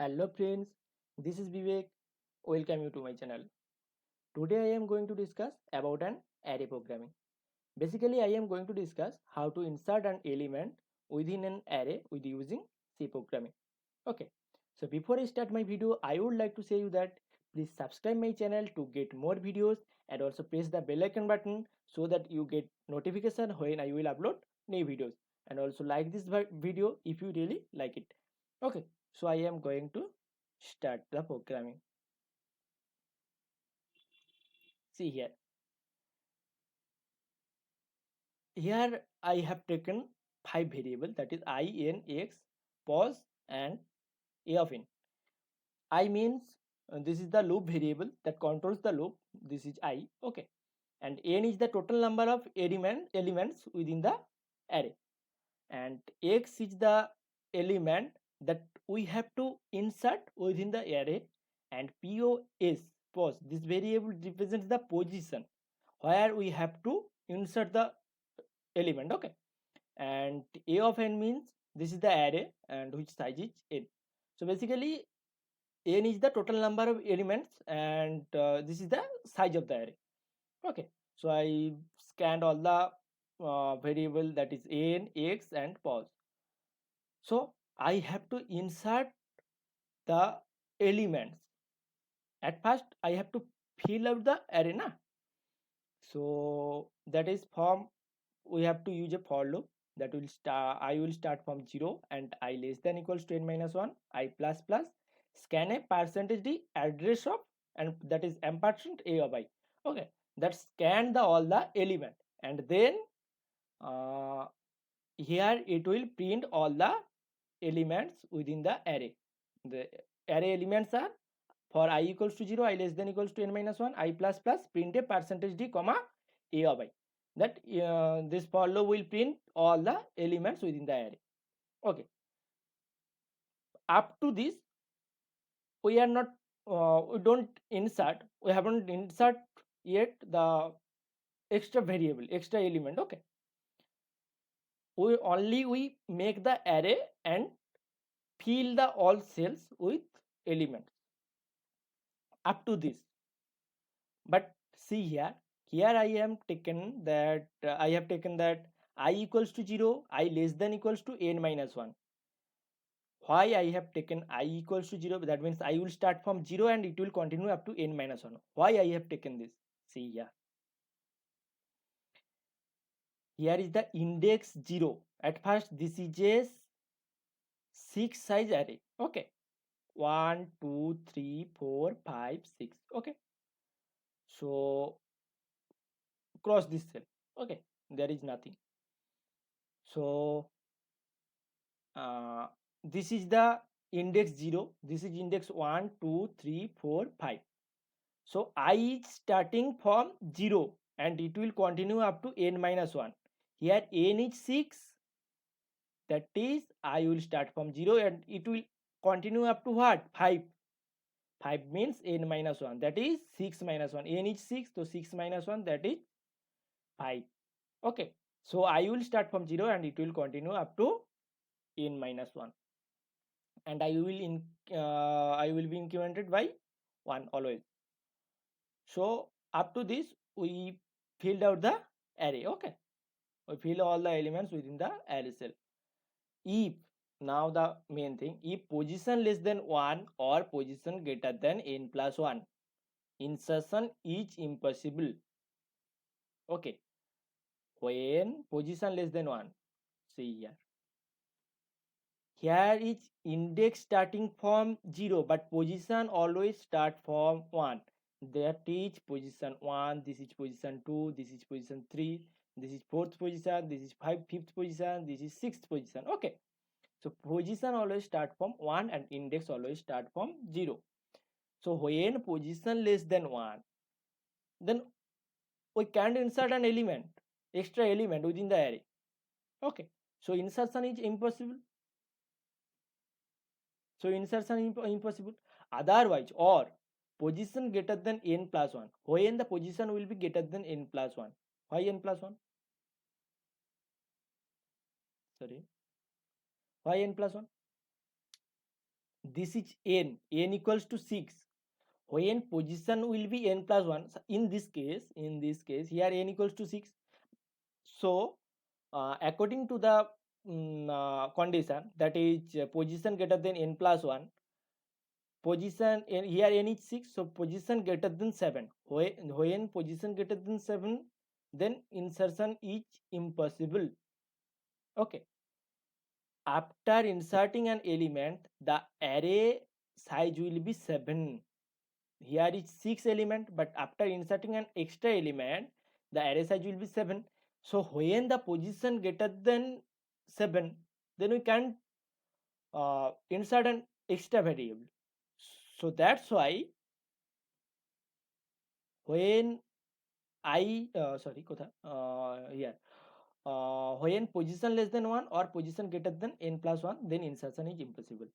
Hello friends, this is Vivek. Welcome you to my channel. Today I am going to discuss about an array programming. Basically I am going to discuss how to insert an element within an array with using C programming. Okay. So before I start my video, I would like to say you that please subscribe my channel to get more videos and also press the bell icon button so that you get notification when I will upload new videos, and also like this video if you really like it. Okay. So I am going to start the programming. See here. Here I have taken five variables, that is I, n, x, pause and a of n. I means this is the loop variable that controls the loop. This is I. Okay. And n is the total number of elements within the array. And x is the element that we have to insert within the array. And pos, this variable represents the position where we have to insert the element. Okay. And a of n means this is the array and which size is n. So basically n is the total number of elements and this is the size of the array. Okay. So I scanned all the variable, that is n, x and pause. So I have to insert the elements. At first I have to fill out the array na. So that is from, we have to use a for loop that will start, I will start from 0 and I less than equals to n minus 1, I plus plus, scan a percentage d address of, and that is ampersand a of I. Okay, that scan the all the element, and then uh, here it will print all the elements within the array. The array elements are, for I equals to 0, I less than equals to n minus 1, I plus plus, print a percentage d comma a of I. That this for loop will print all the elements within the array. Okay. Up to this, we are not, we don't insert, we haven't insert yet the extra variable, extra element. Okay. We make the array and fill the all cells with elements up to this. But see here, I am taken that I have taken that I equals to 0, I less than equals to n minus 1. Why I have taken I equals to 0? That means I will start from 0 and it will continue up to n minus 1. Why I have taken this? See here. Here is the index 0. At first this is a 6 size array. Okay. 1, 2, 3, 4, 5, 6. Okay. So cross this cell. Okay. There is nothing. So this is the index 0, this is index 1, 2, 3, 4, 5. So I is starting from 0 and it will continue up to n minus 1. Here n is 6, that is I will start from 0 and it will continue up to what? 5. 5 means n minus 1, that is 6 minus 1. N is 6, so 6 minus 1, that is 5. Okay. So I will start from 0 and it will continue up to n minus 1. And I will be incremented by 1 always. So up to this we filled out the array. Okay, we fill all the elements within the array cell. If, now the main thing, if position less than 1 or position greater than n plus 1, insertion is impossible. Okay, when position less than 1, see here. Here is index starting from 0, but position always start from 1. That is position 1, this is position 2, this is position 3, this is 4th position, this is 5th position, this is 6th position. Okay. So position always start from 1 and index always start from 0. So when position less than 1, then we can't insert an element, extra element within the array. Okay. So insertion is impossible. So insertion impossible. Otherwise, or position greater than n plus 1. When the position will be greater than n plus 1. Why n plus 1? Sorry. Why n plus 1? this is n equals to 6. When position will be n plus 1, in this case here n equals to 6. So according to the condition, that is position greater than n plus 1, position here n is 6, so position greater than 7. When position greater than 7, then insertion is impossible. Okay, after inserting an element, the array size will be 7. Here is 6 element, but after inserting an extra element, the array size will be 7. So when the position greater than 7, then we can insert an extra variable. So that's why when when position less than 1 or position greater than n plus 1, then insertion is impossible.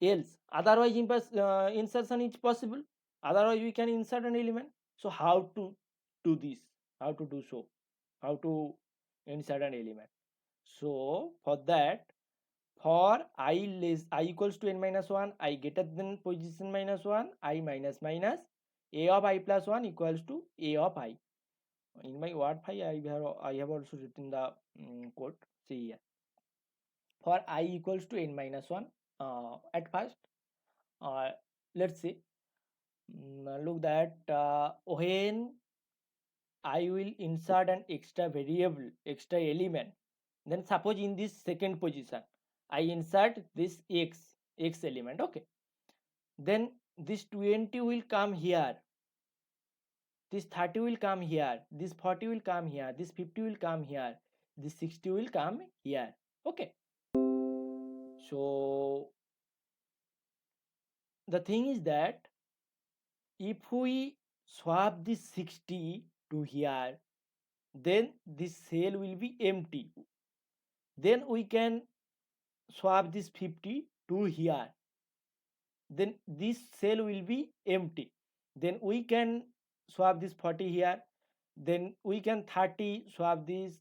Else otherwise insertion is possible. Otherwise we can insert an element. So how to do this? How to do so? How to insert an element? So for that, for I equals to n minus 1, I greater than position minus 1, I minus minus a of I plus 1 equals to a of I. In my word file I have also written the code. See here, for I equals to n minus 1, at first let's see, look that when I will insert an extra variable, extra element, then suppose in this second position I insert this x element. Okay, then this 20 will come here, this 30 will come here, this 40 will come here, this 50 will come here, this 60 will come here. Okay, so the thing is that if we swap this 60 to here, then this cell will be empty. Then we can swap this 50 to here, then this cell will be empty. Then we can swap this 40 here, then we can 30 swap this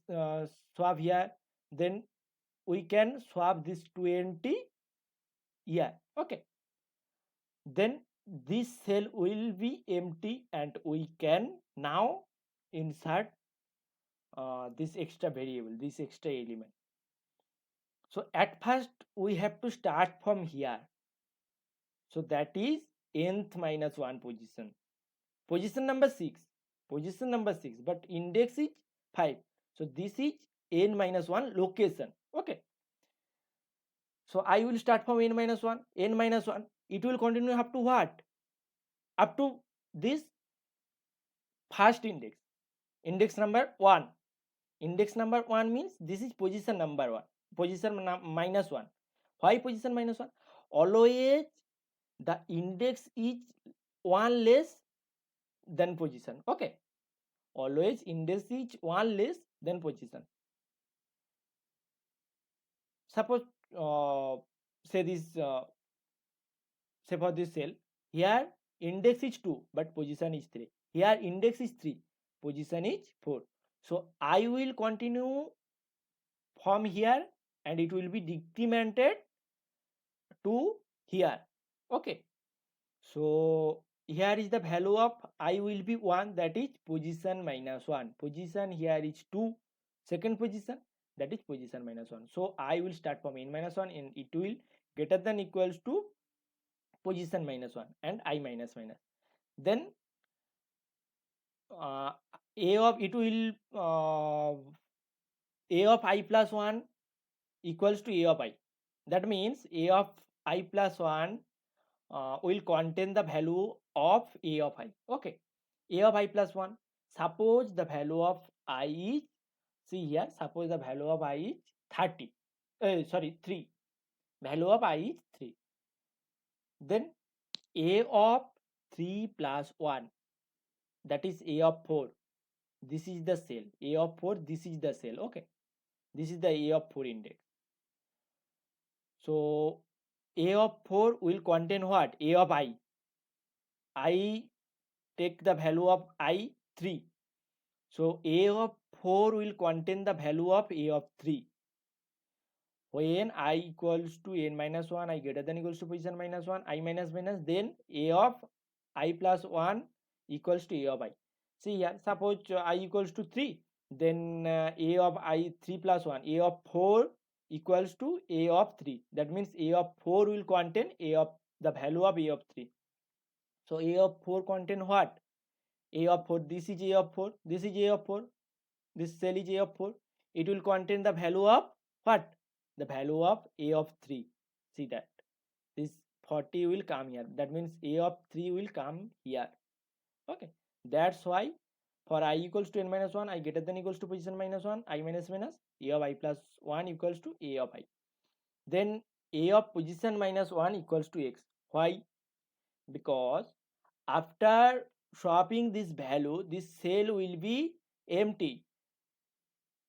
swap here, then we can swap this 20 here. Okay, then this cell will be empty and we can now insert this extra variable, this extra element. So at first we have to start from here, so that is nth minus 1 position, position number 6, position number 6, but index is 5, so this is n minus 1 location. Okay, so I will start from n minus 1, n minus 1, it will continue up to what? Up to this first index, index number 1. Index number 1 means this is position number 1, position minus 1. Why position minus 1? Always the index is 1 less than position. Okay, always index is 1 less than position. Suppose say this say for this cell, here index is 2 but position is 3, here index is 3, position is 4. So I will continue from here and it will be decremented to here. Okay, so here is the value of I will be 1, that is position minus 1, position here is 2, second position, that is position minus 1. So I will start from n minus 1 and it will greater than equals to position minus 1 and I minus minus. Then a of it will a of I plus 1 equals to a of I. That means a of I plus 1 will contain the value of a of I. Okay, a of I plus 1. Suppose the value of I is, see here, suppose the value of I is 30. 3. Value of I is 3. Then a of 3 plus 1, that is a of 4. This is the cell. A of 4, this is the cell. Okay, this is the a of 4 index. So a of 4 will contain what? A of I. I take the value of I 3. So a of 4 will contain the value of a of 3. when I equals to n minus 1, I greater than equals to position minus 1, I minus minus, then a of I plus 1 equals to a of I. See here, suppose I equals to 3, then a of I 3 plus 1, a of 4 equals to a of 3. That means a of 4 will contain a of the value of a of 3. So a of 4 contain what? A of 4, this is a of 4, this is a of 4, this cell is a of 4. It will contain the value of what? The value of a of 3. See that this 40 will come here, that means a of 3 will come here. Okay, that's why for I equals to n minus 1, I greater than equals to position minus 1, I minus minus, a of I plus 1 equals to a of I. Then a of position minus 1 equals to x. Why? Because after swapping this value, this cell will be empty.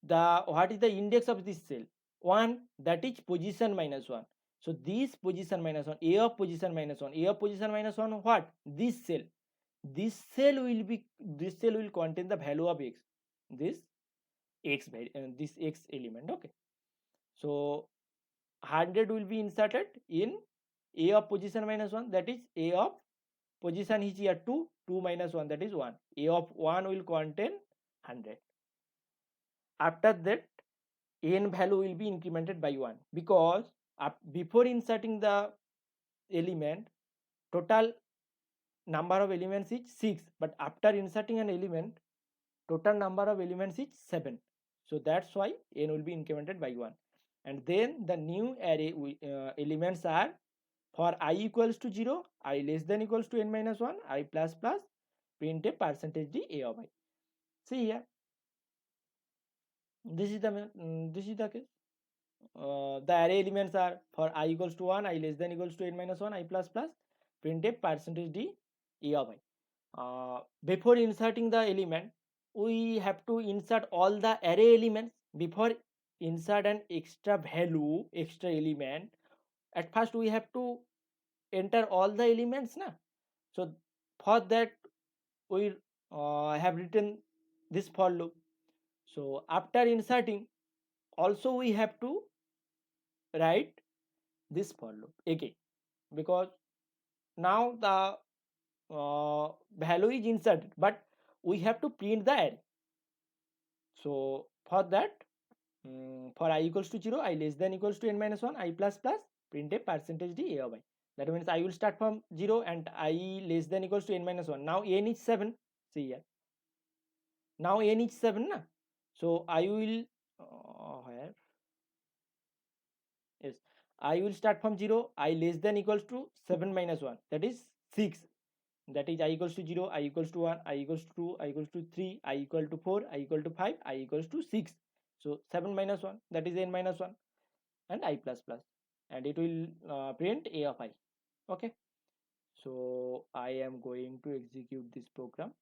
The what is the index of this cell? 1, that is position minus 1. So this position minus 1, a of position minus 1, a of position minus 1, what? This cell. This cell will contain the value of x, this this x element. Okay, so 100 will be inserted in a of position minus 1, that is a of position is here 2, 2 minus 1, that is 1. A of 1 will contain 100. After that, n value will be incremented by 1, because before inserting the element, total number of elements is 6, but after inserting an element, total number of elements is 7. So that's why n will be incremented by 1. And then the new array elements are, for I equals to 0, I less than equals to n minus 1, I plus plus, print a percentage d a of I. See here, this is the case. The array elements are, for I equals to 1, I less than equals to n minus 1, I plus plus, print a percentage d a of I. Before inserting the element, we have to insert all the array elements. Before insert an extra value, extra element, at first we have to enter all the elements na. So for that we have written this for loop. So after inserting, also we have to write this for loop again, because now the value is inserted, but we have to print the array. So for that, for I equals to 0, I less than equals to n minus 1, I plus plus, print a percentage d a of I. That means I will start from 0 and I less than equals to n minus 1. Now n is 7. See here. Now n is 7 na. So I will where? Yes. I will start from 0. I less than equals to 7 minus 1. That is 6. That is I equals to 0, I equals to 1, I equals to 2, I equals to 3, I equal to 4, I equal to 5, I equals to 6. So 7 minus 1, that is n minus 1, and I plus plus, and it will print a of I. Okay, so I am going to execute this program.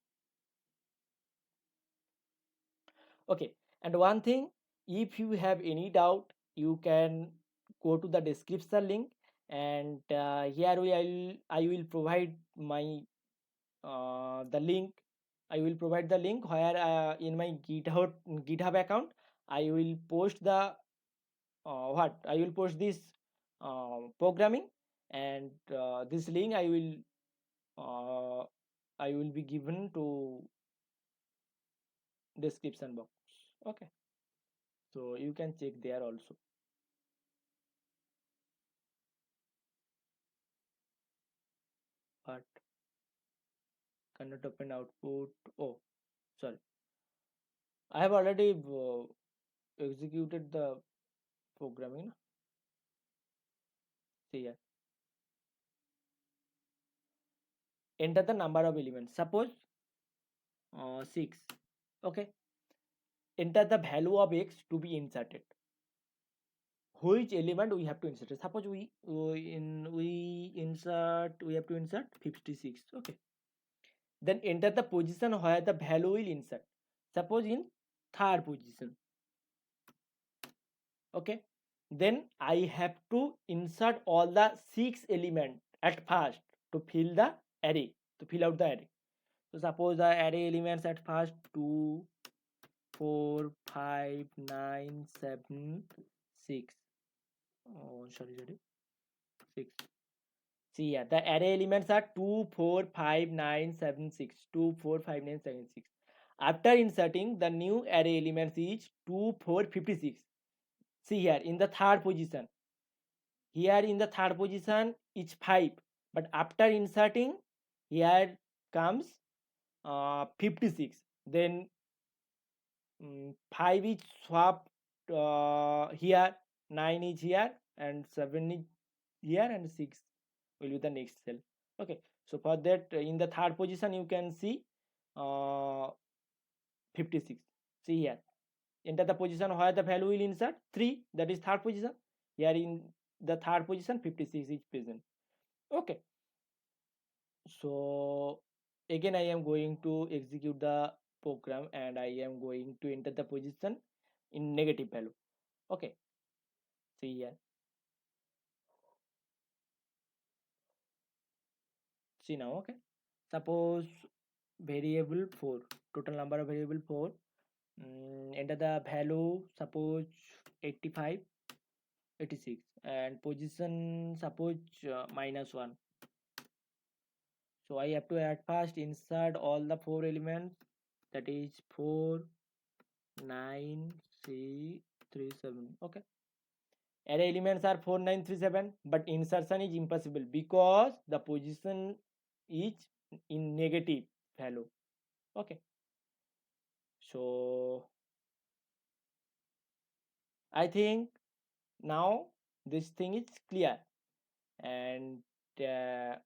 Okay, and one thing, if you have any doubt, you can go to the description link, and here I will provide my the link. I will provide the link where in my GitHub account I will post the what I will post this programming, and this link uh, I will be given to description box. Okay, so you can check there also. But cannot open output. Oh, sorry. I have already executed the programming. See here. Enter the number of elements. Suppose 6. Okay. Enter the value of x to be inserted. Which element we have to insert? Suppose we have to insert 56. Okay. Then enter the position where the value will insert. Suppose in third position. Okay. Then I have to insert all the 6 elements at first to fill the array, to fill out the array. So suppose the array elements at first 2, 4, 5, 9, 7, 6. Oh, sorry, 6. See here, the array elements are 2, 4, 5, 9, 7, 6. 2, 4, 5, 9, 7, 6. After inserting, the new array elements is 2, 4, 56. See here, in the third position. Here in the third position is 5. But after inserting, here comes 56. Then 5 is swapped here, 9 is here, and 7 is here, and 6 will be the next cell. Okay, so for that, in the third position you can see uh, 56. See here, enter the position where the value will insert 3, that is third position. Here in the third position 56 is present. Okay, so again I am going to execute the program, and I am going to enter the position in negative value. Okay, see here, see now. Okay, suppose variable 4, total number of variable 4, enter the value, suppose 85, 86, and position suppose -1. So I have to at first insert all the 4 elements, that is 4, 9, 3, 3, 7. Okay, array elements are 4, 9, 3, 7, but insertion is impossible because the position is in negative value. Okay, so I think now this thing is clear. And uh,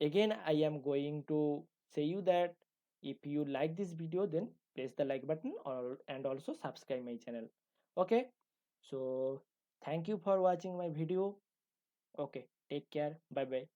again I am going to say you that if you like this video, then press the like button, or and also subscribe my channel. Okay, so thank you for watching my video. Okay, take care, bye bye.